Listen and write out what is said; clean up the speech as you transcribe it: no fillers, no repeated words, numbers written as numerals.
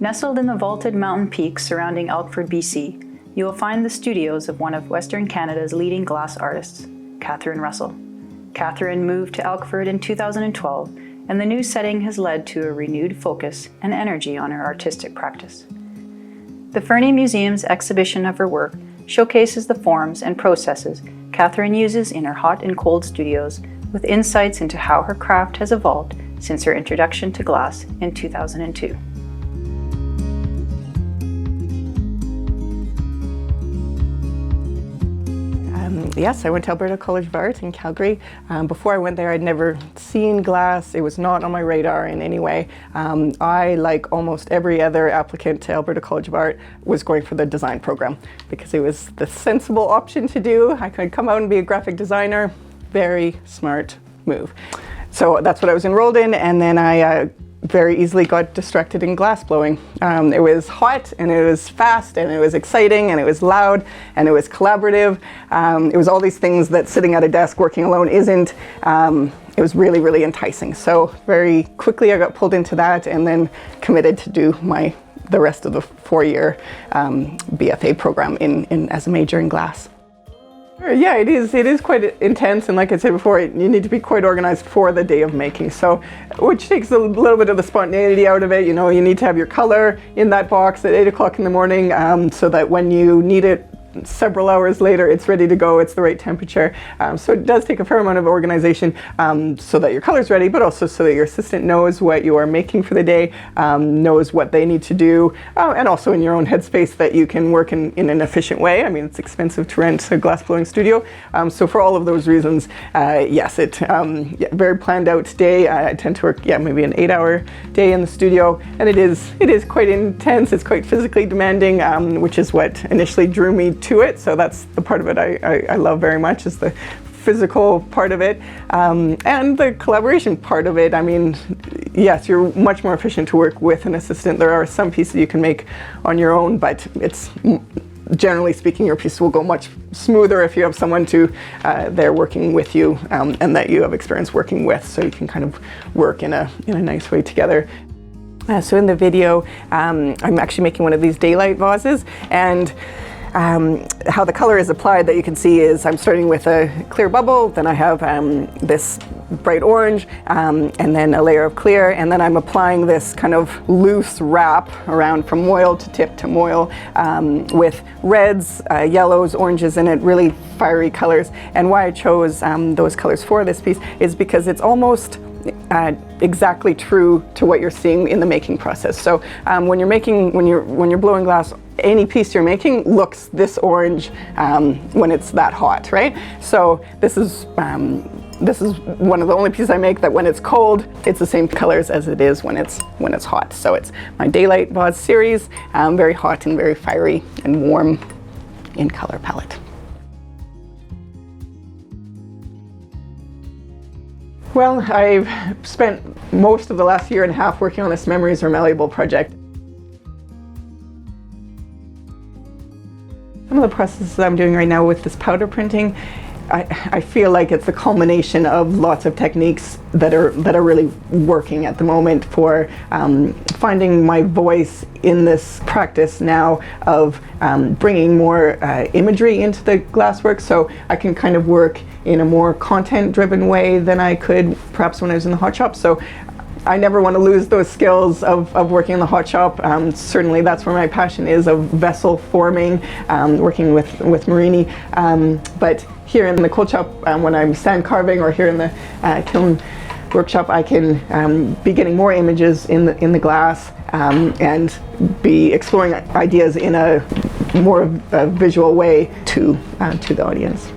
Nestled in the vaulted mountain peaks surrounding Elkford, BC, you will find the studios of one of Western Canada's leading glass artists, Katherine Russell. Katherine moved to Elkford in 2012, and the new setting has led to a renewed focus and energy on her artistic practice. The Fernie Museum's exhibition of her work showcases the forms and processes Katherine uses in her hot and cold studios, with insights into how her craft has evolved since her introduction to glass in 2002. Yes, I went to Alberta College of Art in Calgary. Before I went there, I'd never seen glass. It was not on my radar in any way. I, like almost every other applicant to Alberta College of Art, was going for the design program because it was the sensible option to do. I could come out and be a graphic designer. Very smart move. So that's what I was enrolled in, and then I very easily got distracted in glass blowing. It was hot, and it was fast, and it was exciting, and it was loud, and it was collaborative. It was all these things that sitting at a desk working alone isn't. It was really, really enticing. So very quickly I got pulled into that, and then committed to do the rest of the 4-year BFA program as a major in glass. Yeah, it is quite intense, and like I said before, you need to be quite organized for the day of making, so which takes a little bit of the spontaneity out of it. You know, you need to have your color in that box at 8 o'clock in the morning so that when you need it several hours later, it's ready to go, it's the right temperature. So it does take a fair amount of organization so that your color's ready, but also so that your assistant knows what you are making for the day, knows what they need to do, and also in your own headspace that you can work in an efficient way. I mean, it's expensive to rent a glass blowing studio. So for all of those reasons, yes, very planned out day. I tend to work, maybe an 8-hour day in the studio, and it is quite intense. It's quite physically demanding, which is what initially drew me to it. So that's the part of it I love very much, is the physical part of it, and the collaboration part of it. I mean, yes, you're much more efficient to work with an assistant. There are some pieces you can make on your own, but it's generally speaking, your piece will go much smoother if you have someone there working with you, and that you have experience working with, so you can kind of work in a nice way together. So in the video, I'm actually making one of these daylight vases, and how the color is applied that you can see is I'm starting with a clear bubble, then I have this bright orange, and then a layer of clear, and then I'm applying this kind of loose wrap around from moil to tip to moil, with reds, yellows, oranges in it, really fiery colors. And why I chose those colors for this piece is because it's almost exactly true to what you're seeing in the making process. So when you're blowing glass, any piece you're making looks this orange when it's that hot, right? So this is one of the only pieces I make that when it's cold, it's the same colors as it is when it's hot. So it's my Daylight Vase series, very hot and very fiery and warm in color palette. Well, I've spent most of the last 1.5 years working on this Memories or Malliable project. Some of the processes I'm doing right now with this powder printing, I feel like it's a culmination of lots of techniques that are really working at the moment for finding my voice in this practice now of bringing more imagery into the glasswork, so I can kind of work in a more content-driven way than I could perhaps when I was in the hot shop. So I never want to lose those skills of working in the hot shop. Certainly that's where my passion is, of vessel forming, working with Marini. But here in the cold shop, when I'm sand carving, or here in the kiln workshop, I can be getting more images in the glass, and be exploring ideas in a more visual way to the audience.